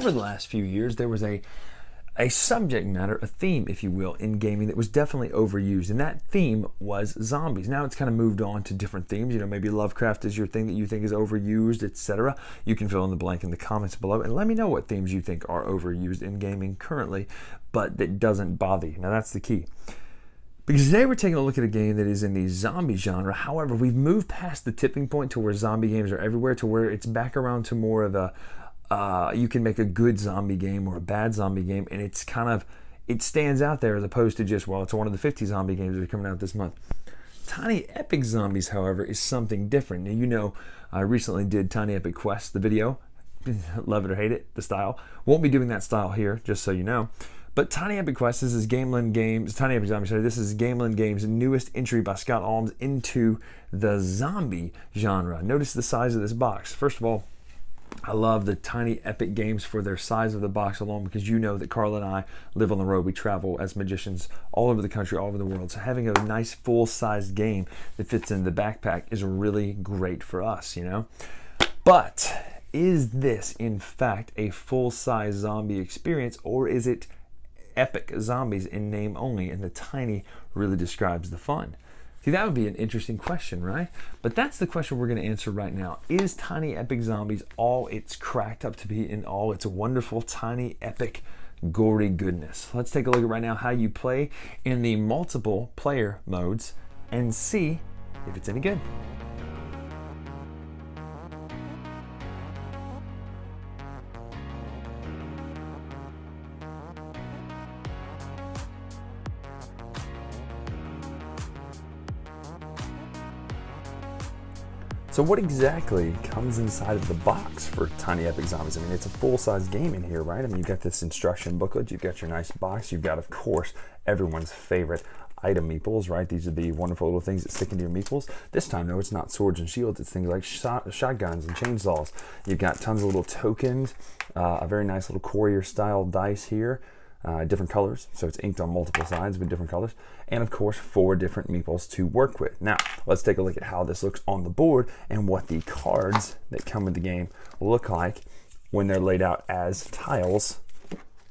over the last few years, there was a subject matter, a theme, if you will, in gaming that was definitely overused, and that theme was zombies. Now it's kind of moved on to different themes. You know, maybe Lovecraft is your thing that you think is overused, etc. You can fill in the blank in the comments below, and let me know what themes you think are overused in gaming currently, but that doesn't bother you. Now that's the key. Because today we're taking a look at a game that is in the zombie genre. However, we've moved past the tipping point to where zombie games are everywhere, to where it's back around to more of a you can make a good zombie game or a bad zombie game, and it's kind of, it stands out there as opposed to just, well, it's one of the 50 zombie games that are coming out this month. Tiny Epic Zombies, however, is something different. Now, you know, I recently did Tiny Epic Quest, the video. Love it or hate it, the style. Won't be doing that style here, just so you know. But Tiny Epic Quest, this is Gameland Games, Tiny Epic Zombies, sorry, this is Gameland Games' newest entry by Scott Almes into the zombie genre. Notice the size of this box. First of all, I love the Tiny Epic games for their size of the box alone, because you know that Carla and I live on the road. We travel as magicians all over the country, all over the world. So having a nice full-size game that fits in the backpack is really great for us, you know? But is this, in fact, a full-size zombie experience, or is it Epic Zombies in name only, and the tiny really describes the fun? See, that would be an interesting question, right? But that's the question we're going to answer right now. Is Tiny Epic Zombies all it's cracked up to be in all its wonderful, tiny, epic, gory goodness? Let's take a look at right now how you play in the multiple player modes and see if it's any good. So what exactly comes inside of the box for Tiny Epic Zombies? I mean, it's a full-size game in here, right? I mean, you've got this instruction booklet, you've got your nice box, you've got, of course, everyone's favorite item meeples, right? These are the wonderful little things that stick into your meeples. This time, though, it's not swords and shields, it's things like shotguns and chainsaws. You've got tons of little tokens, a very nice little courier-style dice here. Different colors, so it's inked on multiple sides with different colors, and of course 4 different meeples to work with. Now let's take a look at how this looks on the board and what the cards that come with the game look like when they're laid out as tiles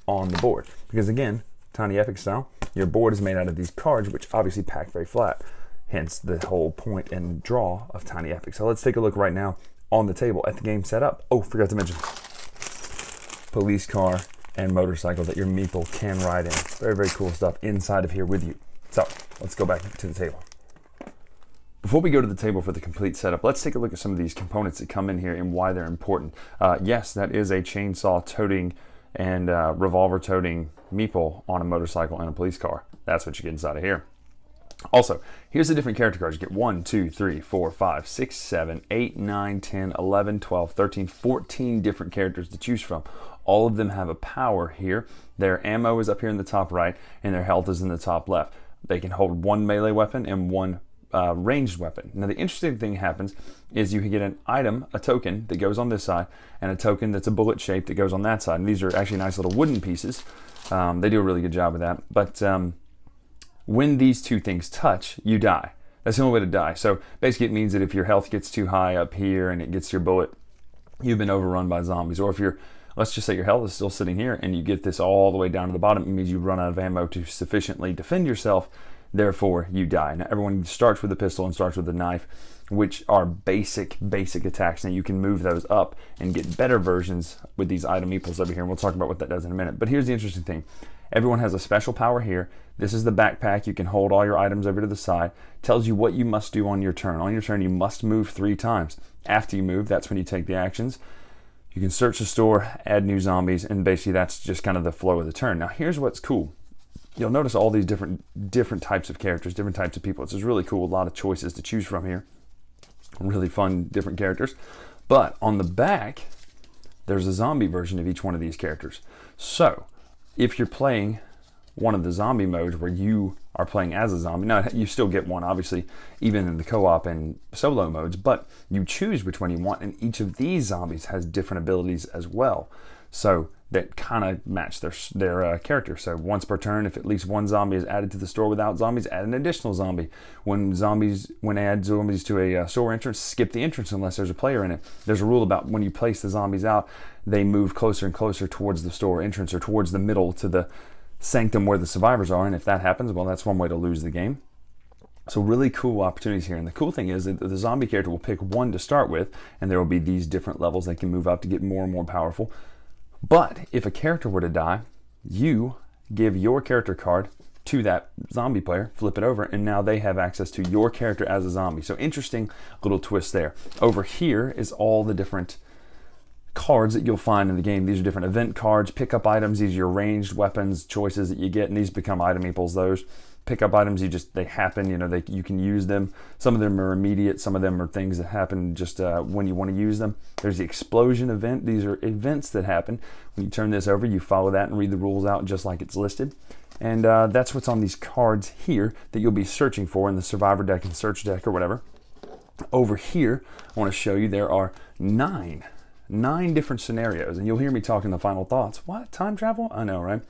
on the board. Because again, Tiny Epic style, your board is made out of these cards, which obviously pack very flat, hence the whole point and draw of Tiny Epic. So let's take a look right now on the table at the game setup. Oh, forgot to mention, police car and motorcycle that your meeple can ride in. Very, very cool stuff inside of here with you. So let's go back to the table. Before we go to the table for the complete setup, let's take a look at some of these components that come in here and why they're important. Yes, that is a chainsaw toting and revolver toting meeple on a motorcycle and a police car. That's what you get inside of here. Also, here's the different character cards. You get 1, 2, 3, 4, 5, 6, 7, 8, 9, 10, 11, 12, 13, 14 different characters to choose from. All of them have a power here. Their ammo is up here in the top right, and their health is in the top left. They can hold 1 melee weapon and 1 ranged weapon. Now the interesting thing happens is you can get an item, a token that goes on this side, and a token that's a bullet shape that goes on that side. And these are actually nice little wooden pieces. They do a really good job of that. But when these two things touch, you die. That's the only way to die. So basically it means that if your health gets too high up here and it gets your bullet, you've been overrun by zombies. Or if you're, let's just say your health is still sitting here and you get this all the way down to the bottom, it means you've run out of ammo to sufficiently defend yourself, therefore you die. Now everyone starts with a pistol and starts with a knife, which are basic attacks. Now you can move those up and get better versions with these item meeples over here, and we'll talk about what that does in a minute. But here's the interesting thing. Everyone has a special power here. This is the backpack. You can hold all your items over to the side. Tells you what you must do on your turn. On your turn, you must move 3 times. After you move, that's when you take the actions. You can search the store, add new zombies, and basically that's just kind of the flow of the turn. Now here's what's cool. You'll notice all these different types of characters, different types of people. It's just really cool. A lot of choices to choose from here. Really fun, different characters. But on the back, there's a zombie version of each one of these characters. So if you're playing one of the zombie modes where you are playing as a zombie, now you still get one obviously even in the co-op and solo modes, but you choose which one you want, and each of these zombies has different abilities as well. So that kind of match their character. So once per turn, if at least one zombie is added to the store without zombies, add an additional zombie. When add zombies to a store entrance, skip the entrance unless there's a player in it. There's a rule about when you place the zombies out, they move closer and closer towards the store entrance or towards the middle to the sanctum where the survivors are. And if that happens, well, that's one way to lose the game. So really cool opportunities here. And the cool thing is that the zombie character will pick one to start with, and there will be these different levels they can move up to get more and more powerful. But if a character were to die, you give your character card to that zombie player, flip it over, and now they have access to your character as a zombie. So interesting little twist there. Over here is all the different cards that you'll find in the game. These are different event cards, pickup items. These are your ranged weapons choices that you get, and these become item equals those. Pickup items, they happen, you can use them. Some of them are immediate, some of them are things that happen just when you want to use them. There's the explosion event. These are events that happen. When you turn this over, you follow that and read the rules out just like it's listed. And that's what's on these cards here that you'll be searching for in the survivor deck and search deck or whatever. Over here, I want to show you there are nine different scenarios. And you'll hear me talk in the final thoughts. What? Time travel? I know, right?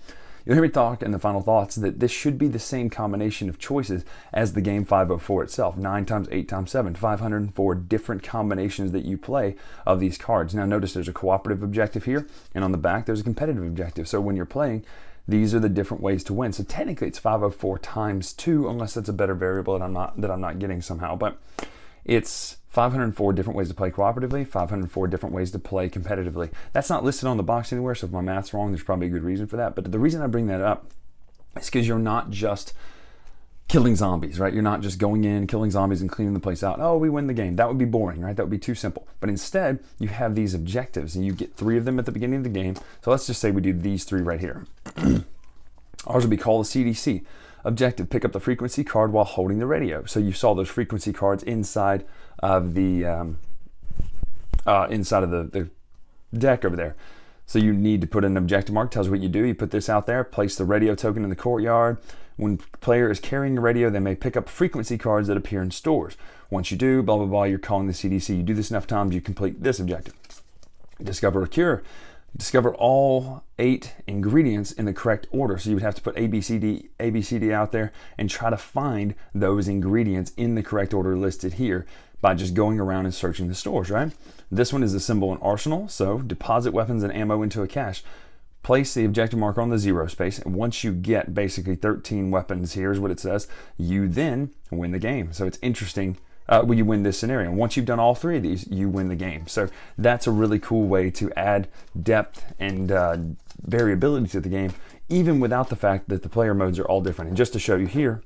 You'll hear me talk in the final thoughts that this should be the same combination of choices as the game 504 itself. 9 times 8 times 7, 504 different combinations that you play of these cards. Now notice there's a cooperative objective here, and on the back there's a competitive objective. So when you're playing, these are the different ways to win. So technically it's 504 times 2, unless that's a better variable that I'm not getting somehow. But it's 504 different ways to play cooperatively, 504 different ways to play competitively. That's not listed on the box anywhere, so if my math's wrong, there's probably a good reason for that. But the reason I bring that up is because you're not just killing zombies, right? You're not just going in, killing zombies and cleaning the place out. Oh, we win the game. That would be boring, right? That would be too simple. But instead, you have these objectives, and you get 3 of them at the beginning of the game. So let's just say we do these 3 right here. Ours would be called a CDC. Objective, pick up the frequency card while holding the radio. So you saw those frequency cards inside of the deck over there. So you need to put an objective mark, tells you what you do. You put this out there, place the radio token in the courtyard. When the player is carrying a radio, they may pick up frequency cards that appear in stores. Once you do, blah, blah, blah, you're calling the CDC. You do this enough times, you complete this objective. Discover a cure. Discover all 8 ingredients in the correct order. So you would have to put A, B, C, D out there and try to find those ingredients in the correct order listed here by just going around and searching the stores, right? This one is a symbol in arsenal. So deposit weapons and ammo into a cache. Place the objective marker on the 0 space. And once you get basically 13 weapons, here's what it says, you then win the game. So it's interesting. When you win this scenario. And once you've done all 3 of these, you win the game. So that's a really cool way to add depth and variability to the game, even without the fact that the player modes are all different. And just to show you here,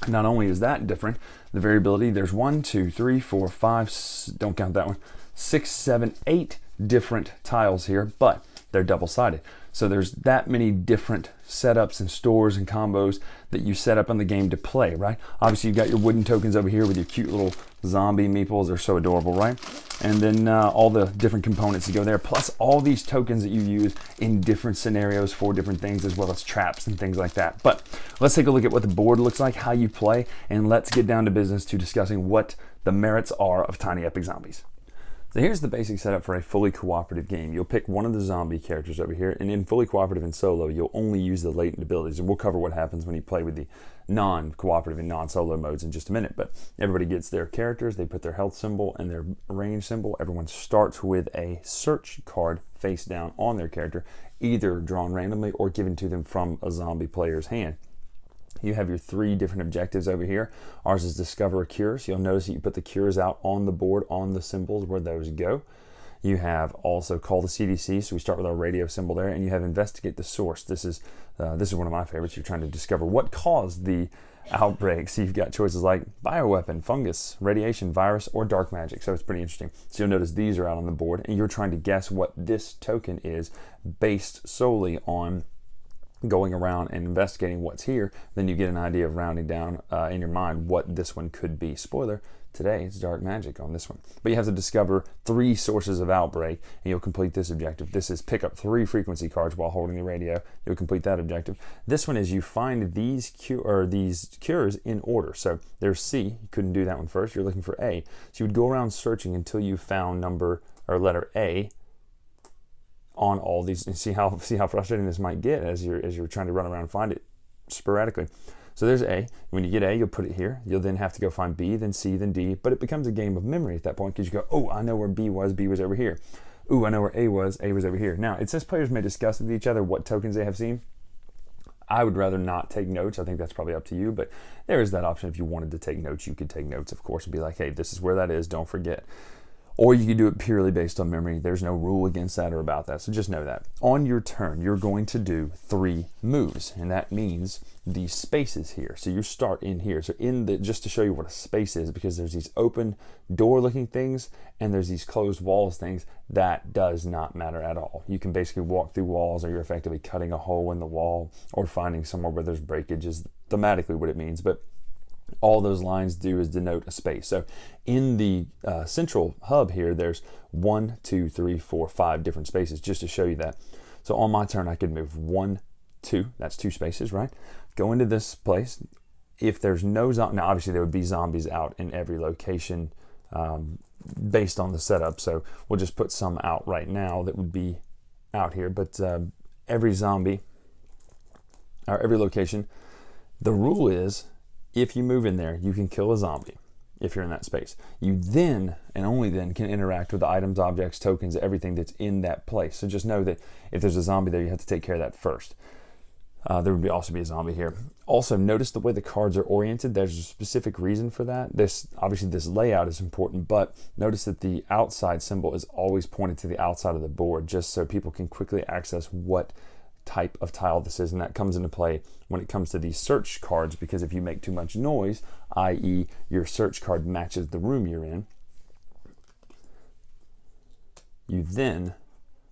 not only is that different, the variability, there's 1, 2, 3, 4, 5, don't count that one, 6, 7, 8 different tiles here, but they're double-sided. So there's that many different setups and stores and combos that you set up in the game to play, right? Obviously, you've got your wooden tokens over here with your cute little zombie meeples. They're so adorable, right? And then all the different components that go there, plus all these tokens that you use in different scenarios for different things, as well as traps and things like that. But let's take a look at what the board looks like, how you play, and let's get down to business to discussing what the merits are of Tiny Epic Zombies. So here's the basic setup for a fully cooperative game. You'll pick one of the zombie characters over here, and in fully cooperative and solo, you'll only use the latent abilities. And we'll cover what happens when you play with the non-cooperative and non-solo modes in just a minute. But everybody gets their characters, they put their health symbol and their range symbol. Everyone starts with a search card face down on their character, either drawn randomly or given to them from a zombie player's hand. You have your 3 different objectives over here. Ours is discover a cure. So you'll notice that you put the cures out on the board on the symbols where those go. You have also call the CDC. So we start with our radio symbol there, and you have investigate the source. This is one of my favorites. You're trying to discover what caused the outbreak. So you've got choices like bioweapon, fungus, radiation, virus, or dark magic. So it's pretty interesting. So you'll notice these are out on the board, and you're trying to guess what this token is based solely on going around and investigating what's here. Then you get an idea of rounding down in your mind what this one could be. Spoiler, today it's dark magic on this one. But you have to discover 3 sources of outbreak, and you'll complete this objective. This is pick up 3 frequency cards while holding the radio. You'll complete that objective. This one is you find these cures in order. So there's C. You couldn't do that one first. You're looking for A. So you would go around searching until you found letter A on all these, and see how frustrating this might get as you're trying to run around and find it sporadically. So there's A. When you get A, you'll put it here. You'll then have to go find B, then C, then D. But it becomes a game of memory at that point, because you go, oh, I know where B was over here. Ooh, I know where A was over here. Now, it says players may discuss with each other what tokens they have seen. I would rather not take notes. I think that's probably up to you, but there is that option. If you wanted to take notes, you could take notes, of course, and be like, hey, this is where that is, don't forget. Or you could do it purely based on memory. There's no rule against that or about that, so just know that. On your turn, you're going to do 3 moves, and that means these spaces here. So you start in here. So just to show you what a space is, because there's these open door looking things and there's these closed walls things, that does not matter at all. You can basically walk through walls, or you're effectively cutting a hole in the wall or finding somewhere where there's breakage is thematically what it means. But all those lines do is denote a space. So in the central hub here, there's 1, 2, 3, 4, 5 different spaces, just to show you that. So on my turn, I could move 1, 2, that's 2 spaces, right? Go into this place. If there's no zombie, now obviously there would be zombies out in every location based on the setup. So we'll just put some out right now that would be out here. But every zombie, or every location, the rule is, if you move in there, you can kill a zombie if you're in that space. You then, and only then, can interact with the items, objects, tokens, everything that's in that place. So just know that if there's a zombie there, you have to take care of that first. There would also be a zombie here. Also, notice the way the cards are oriented. There's a specific reason for that. Obviously this layout is important, but notice that the outside symbol is always pointed to the outside of the board, just so people can quickly access what type of tile this is. And that comes into play when it comes to these search cards, because if you make too much noise, i.e. your search card matches the room you're in, you then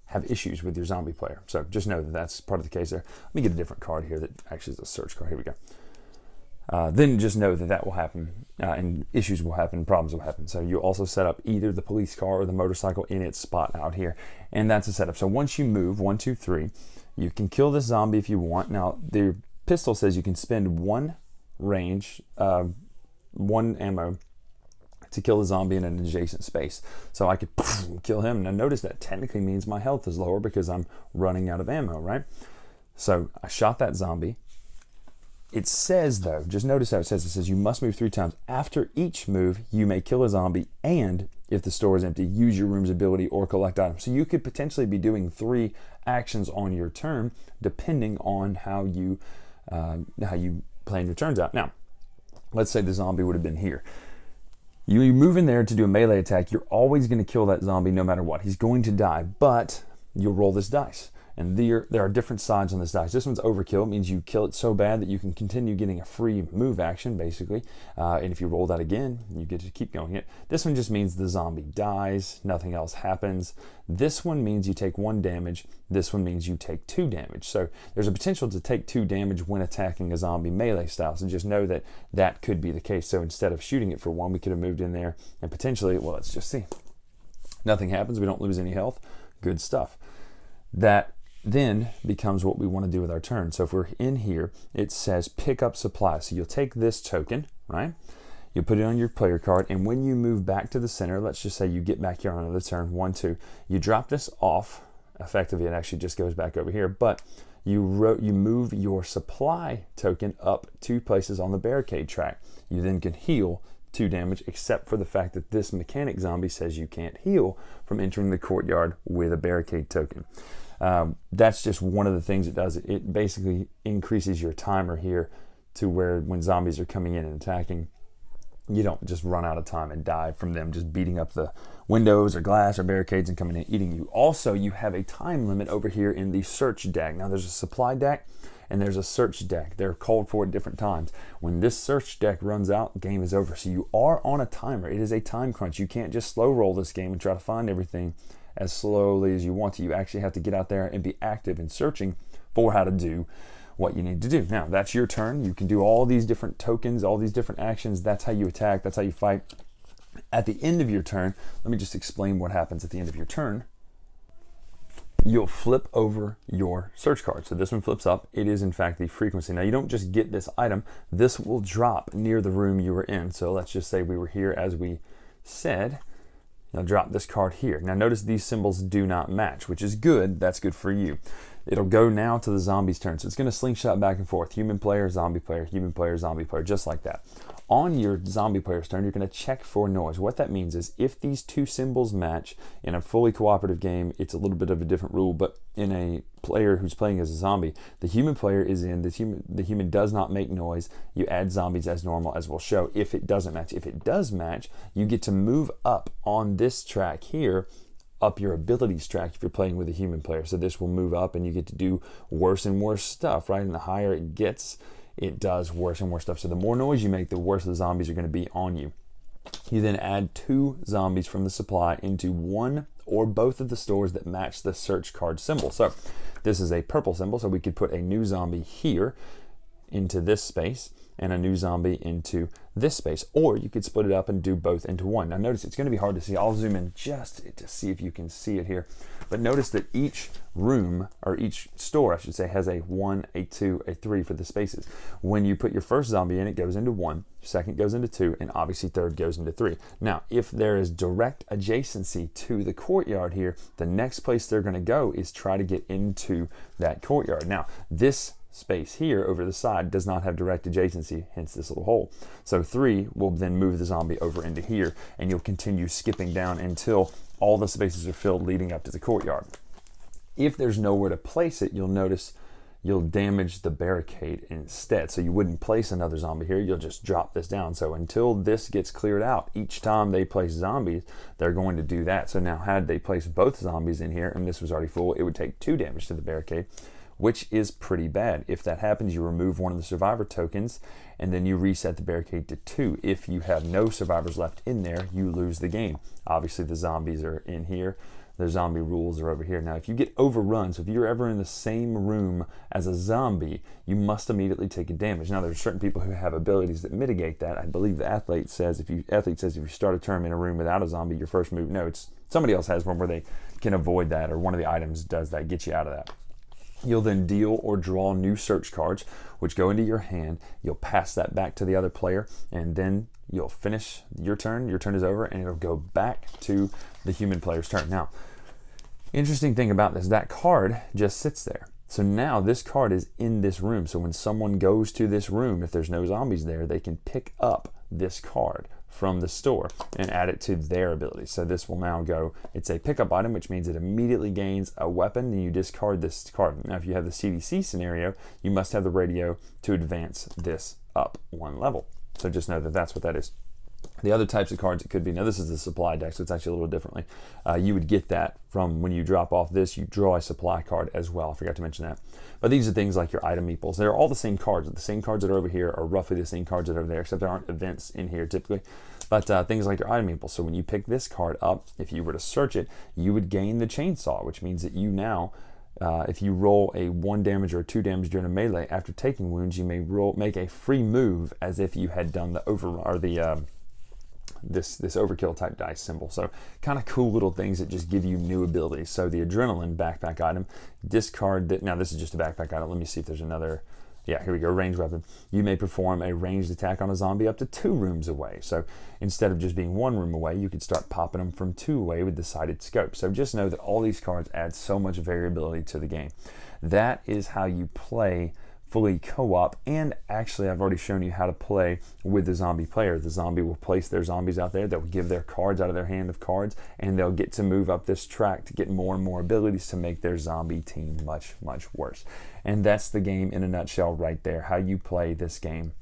have issues with your zombie player. So just know that that's part of the case there. Let me get a different card here that actually is a search card. Here we go. Then just know that that will happen, and issues will happen, problems will happen. So you'll also set up either the police car or the motorcycle in its spot out here, and that's a setup. So once you move 1, 2, 3, you can kill this zombie if you want. Now the pistol says you can spend 1 range, 1 ammo to kill the zombie in an adjacent space. So I could kill him. Now notice that technically means my health is lower because I'm running out of ammo, right? So I shot that zombie. It says though, just notice how it says you must move 3 times. After each move, you may kill a zombie, and if the store is empty, use your room's ability or collect items. So you could potentially be doing 3 actions on your turn, depending on how you plan your turns out. Now, let's say the zombie would have been here. You move in there to do a melee attack. You're always going to kill that zombie no matter what. He's going to die, but you'll roll this dice. And there are different sides on this dice. This one's overkill. It means you kill it so bad that you can continue getting a free move action, basically. And if you roll that again, you get to keep going it. This one just means the zombie dies. Nothing else happens. This one means you take 1 damage. This one means you take 2 damage. So there's a potential to take 2 damage when attacking a zombie melee style. So just know that that could be the case. So instead of shooting it for 1, we could have moved in there and potentially, well, let's just see. Nothing happens. We don't lose any health. Good stuff. That then becomes what we want to do with our turn. So if we're in here, it says pick up supplies. So you'll take this token, right? You'll put it on your player card, and when you move back to the center, let's just say you get back here on another turn, 1, 2, you drop this off. Effectively, it actually just goes back over here, but you move your supply token up 2 places on the barricade track. You then can heal 2 damage, except for the fact that this mechanic zombie says you can't heal from entering the courtyard with a barricade token. That's just one of the things it does. It basically increases your timer here to where when zombies are coming in and attacking, you don't just run out of time and die from them just beating up the windows or glass or barricades and coming in and eating you. Also, you have a time limit over here in the search deck. Now there's a supply deck and there's a search deck. They're called for at different times. When this search deck runs out, game is over. So you are on a timer. It is a time crunch. You can't just slow roll this game and try to find everything as slowly as you want to. You actually have to get out there and be active in searching for how to do what you need to do. Now, that's your turn. You can do all these different tokens, all these different actions. That's how you attack. That's how you fight. At the end of your turn, let me just explain what happens at the end of your turn. You'll flip over your search card. So this one flips up. It is in fact the frequency. Now you don't just get this item. This will drop near the room you were in. So let's just say we were here as we said. You'll drop this card here. Now notice these symbols do not match, which is good. That's good for you. It'll go now to the zombie's turn. So it's going to slingshot back and forth. Human player, zombie player, human player, zombie player, just like that. On your zombie player's turn, you're going to check for noise. What that means is if these two symbols match in a fully cooperative game, it's a little bit of a different rule, but in a player who's playing as a zombie, the human player is in, the human does not make noise. You add zombies as normal, as we'll show, if it doesn't match. If it does match, you get to move up on this track here, up your abilities track if you're playing with a human player. So this will move up and you get to do worse and worse stuff, right? And the higher it gets, it does worse and worse stuff. So the more noise you make, the worse the zombies are going to be on you. You then add 2 zombies from the supply into one or both of the stores that match the search card symbol. So this is a purple symbol, so we could put a new zombie here into this space and a new zombie into this space, or you could split it up and do both into one. Now notice it's going to be hard to see. I'll zoom in just to see if you can see it here, but notice that each room, or each store I should say, has a 1, a 2, a 3 for the spaces. When you put your first zombie in, it goes into 1, second goes into 2, and obviously third goes into 3. Now if there is direct adjacency to the courtyard here, the next place they're going to go is try to get into that courtyard. Now this space here over the side does not have direct adjacency, hence this little hole. So 3 will then move the zombie over into here, and you'll continue skipping down until all the spaces are filled leading up to the courtyard. If there's nowhere to place it, you'll notice you'll damage the barricade instead. So you wouldn't place another zombie here, you'll just drop this down. So until this gets cleared out, each time they place zombies, they're going to do that. So now had they placed both zombies in here and this was already full, it would take 2 damage to the barricade, which is pretty bad. If that happens, you remove one of the survivor tokens and then you reset the barricade to 2. If you have no survivors left in there, you lose the game. Obviously the zombies are in here. The zombie rules are over here. Now if you get overrun, so if you're ever in the same room as a zombie, you must immediately take a damage. Now there's certain people who have abilities that mitigate that. I believe the athlete says if you start a turn in a room without a zombie, your first move, no, it's somebody else has one where they can avoid that, or one of the items does that, get you out of that. You'll then deal or draw new search cards, which go into your hand. You'll pass that back to the other player, and then you'll finish your turn. Your turn is over, and it'll go back to the human player's turn. Now, interesting thing about this, that card just sits there. So now this card is in this room. So when someone goes to this room, if there's no zombies there, they can pick up this card from the store and add it to their ability. So this will now go, it's a pickup item, which means it immediately gains a weapon, and you discard this card. Now if you have the CDC scenario, you must have the radio to advance this up 1 level. So just know that that's what that is. The other types of cards it could be, now this is the supply deck, so it's actually a little differently. You would get that from when you drop off this, you draw a supply card as well. I forgot to mention that. But these are things like your item meeples. They're all the same cards. The same cards that are over here are roughly the same cards that are over there, except there aren't events in here typically. But things like your item meeples. So when you pick this card up, if you were to search it, you would gain the chainsaw, which means that you now, if you roll a 1 damage or a 2 damage during a melee after taking wounds, you may make a free move as if you had done the this overkill type dice symbol. So kind of cool little things that just give you new abilities. So the adrenaline backpack item, discard that. Now this is just a backpack item. Let me see if there's another. Yeah, here we go, ranged weapon. You may perform a ranged attack on a zombie up to 2 rooms away. So instead of just being 1 room away, you could start popping them from 2 away with the sighted scope. So just know that all these cards add so much variability to the game. That is how you play fully co-op, and actually I've already shown you how to play with the zombie player. The zombie will place their zombies out there, they'll give their cards out of their hand of cards, and they'll get to move up this track to get more and more abilities to make their zombie team much, much worse. And that's the game in a nutshell right there, how you play this game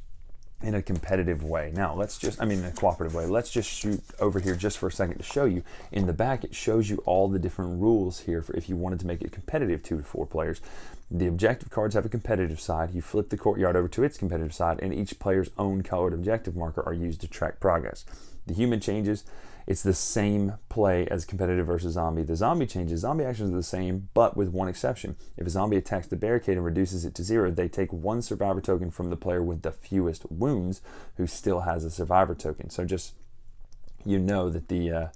in a competitive way. Now in a cooperative way. Let's just shoot over here just for a second to show you. In the back it shows you all the different rules here for if you wanted to make it competitive 2 to 4 players. The objective cards have a competitive side. You flip the courtyard over to its competitive side, and each player's own colored objective marker are used to track progress. The human changes, it's the same play as competitive versus zombie. The zombie changes, zombie actions are the same, but with one exception. If a zombie attacks the barricade and reduces it to 0, they take 1 survivor token from the player with the fewest wounds, who still has a survivor token. So just, you know that the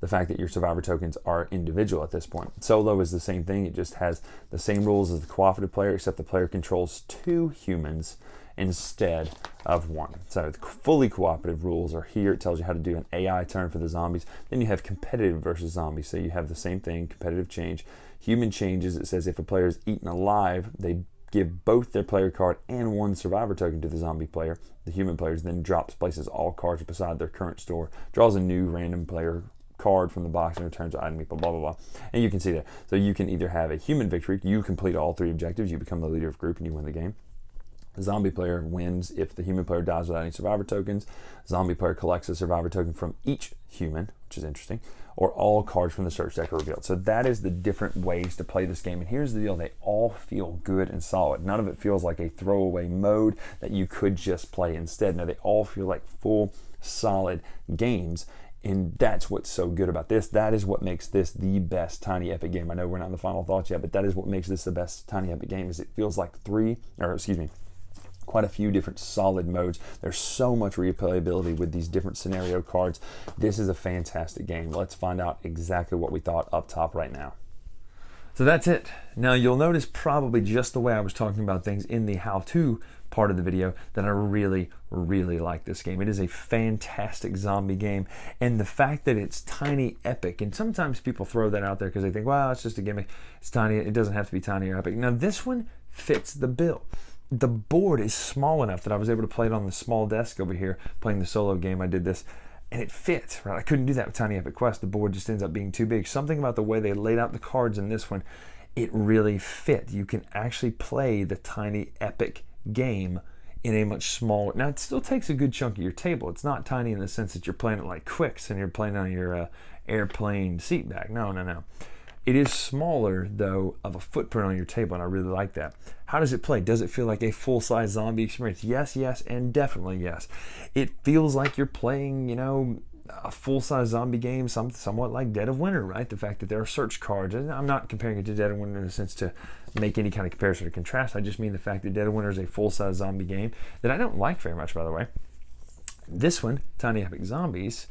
fact that your survivor tokens are individual at this point. Solo is the same thing. It just has the same rules as the cooperative player, except the player controls 2 humans instead of 1. So the fully cooperative rules are here. It tells you how to do an AI turn for the zombies. Then you have competitive versus zombies. So you have the same thing, competitive change. Human changes, it says if a player is eaten alive, they give both their player card and 1 survivor token to the zombie player. The human player then places all cards beside their current store, draws a new random player card from the box and returns item equal blah blah blah. And you can see that. So you can either have a human victory, you complete all 3 objectives, you become the leader of group and you win the game. The zombie player wins if the human player dies without any survivor tokens. Zombie player collects a survivor token from each human, which is interesting, or all cards from the search deck are revealed. So that is the different ways to play this game. And here's the deal, they all feel good and solid. None of it feels like a throwaway mode that you could just play instead. No, they all feel like full, solid games. And that's what's so good about this. That is what makes this the best Tiny Epic game. I know we're not in the final thoughts yet, but that is what makes this the best Tiny Epic game, is it feels like quite a few different solid modes. There's so much replayability with these different scenario cards. This is a fantastic game. Let's find out exactly what we thought up top right now. So that's it. Now you'll notice probably just the way I was talking about things in the how-to part of the video that I really, really like this game. It is a fantastic zombie game, and the fact that it's Tiny Epic, and sometimes people throw that out there because they think, well, it's just a gimmick. It's tiny. It doesn't have to be tiny or epic. Now this one fits the bill. The board is small enough that I was able to play it on the small desk over here, playing the solo game. I did this, and it fit, right? I couldn't do that with Tiny Epic Quest. The board just ends up being too big. Something about the way they laid out the cards in this one, it really fit. You can actually play the Tiny Epic game in a much smaller. Now, it still takes a good chunk of your table. It's not tiny in the sense that you're playing it like Quicks and you're playing on your airplane seat back. No. It is smaller, though, of a footprint on your table, and I really like that. How does it play? Does it feel like a full-size zombie experience? Yes, and definitely yes. It feels like you're playing, a full-size zombie game, somewhat like Dead of Winter, right? The fact that there are search cards, and I'm not comparing it to Dead of Winter in the sense to make any kind of comparison or contrast. I just mean the fact that Dead of Winter is a full-size zombie game that I don't like very much, by the way. This one, Tiny Epic Zombies,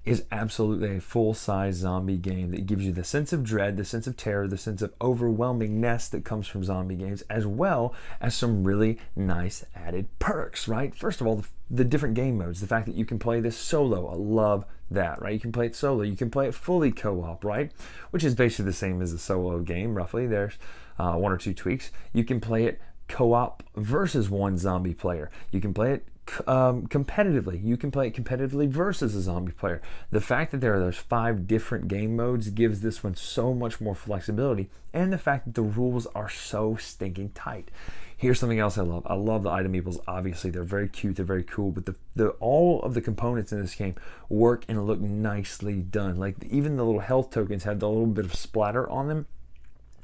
is absolutely a full-size zombie game that gives you the sense of dread, the sense of terror, the sense of overwhelmingness that comes from zombie games, as well as some really nice added perks, right? First of all, the different game modes, the fact that you can play this solo, I love that, right? You can play it solo, you can play it fully co-op, right? Which is basically the same as a solo game, roughly. There's 1 or 2 tweaks. You can play it co-op versus 1 zombie player. You can play it competitively. You can play it competitively versus a zombie player. The fact that there are those 5 different game modes gives this one so much more flexibility, and the fact that the rules are so stinking tight. Here's something else I love. I love the item meeples. Obviously, they're very cute, they're very cool, but all of the components in this game work and look nicely done. Like even the little health tokens have the little bit of splatter on them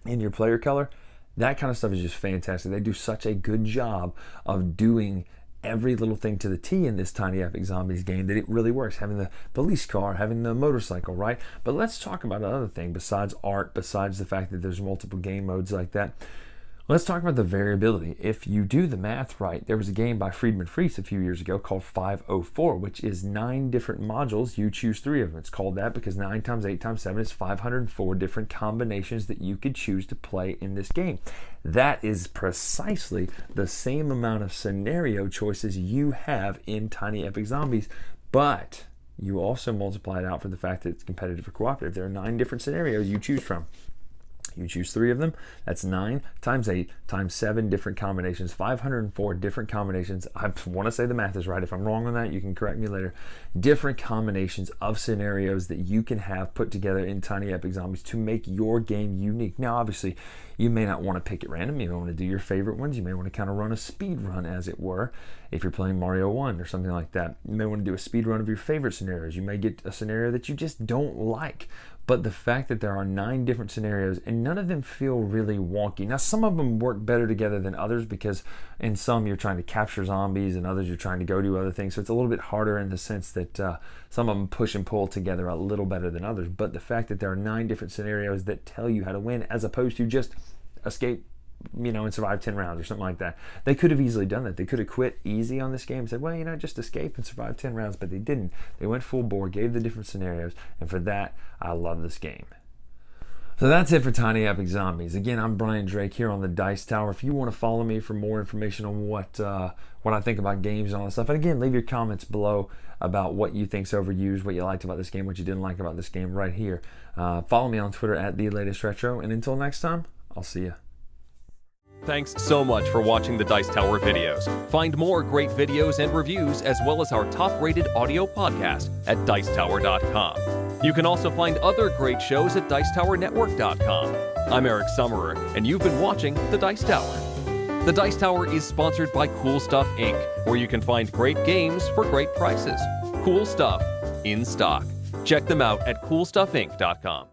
in your player color. That kind of stuff is just fantastic. They do such a good job of doing every little thing to the T in this Tiny Epic Zombies game that it really works. Having the police car, having the motorcycle, right? But let's talk about another thing besides art, besides the fact that there's multiple game modes like that. Let's talk about the variability. If you do the math right, there was a game by Friedman Freese a few years ago called 504, which is 9 different modules. You choose 3 of them. It's called that because 9 times 8 times 7 is 504 different combinations that you could choose to play in this game. That is precisely the same amount of scenario choices you have in Tiny Epic Zombies, but you also multiply it out for the fact that it's competitive or cooperative. There are 9 different scenarios you choose from. You choose 3 of them. That's 9 times 8 times 7 different combinations, 504 different combinations. I want to say the math is right. If I'm wrong on that, you can correct me later. Different combinations of scenarios that you can have put together in Tiny Epic Zombies to make your game unique. Now, obviously, you may not want to pick it random. You may want to do your favorite ones. You may want to kind of run a speed run, as it were, if you're playing Mario 1 or something like that. You may want to do a speed run of your favorite scenarios. You may get a scenario that you just don't like. But the fact that there are 9 different scenarios and none of them feel really wonky. Now, some of them work better together than others because in some you're trying to capture zombies and others you're trying to go do other things. So it's a little bit harder in the sense that some of them push and pull together a little better than others. But the fact that there are 9 different scenarios that tell you how to win as opposed to just escape, and survive 10 rounds or something like that. They could have easily done that. They could have quit easy on this game and said, well, just escape and survive 10 rounds, but they didn't. They went full bore, gave the different scenarios, and for that, I love this game. So that's it for Tiny Epic Zombies. Again, I'm Bryan Drake here on the Dice Tower. If you want to follow me for more information on what I think about games and all that stuff, and again, leave your comments below about what you think's overused, what you liked about this game, what you didn't like about this game right here. Follow me on Twitter at @TheLatestRetro, and until next time, I'll see you. Thanks so much for watching the Dice Tower videos. Find more great videos and reviews, as well as our top-rated audio podcast at Dicetower.com. You can also find other great shows at Dicetowernetwork.com. I'm Eric Summerer, and you've been watching The Dice Tower. The Dice Tower is sponsored by Cool Stuff Inc., where you can find great games for great prices. Cool stuff in stock. Check them out at CoolStuffInc.com.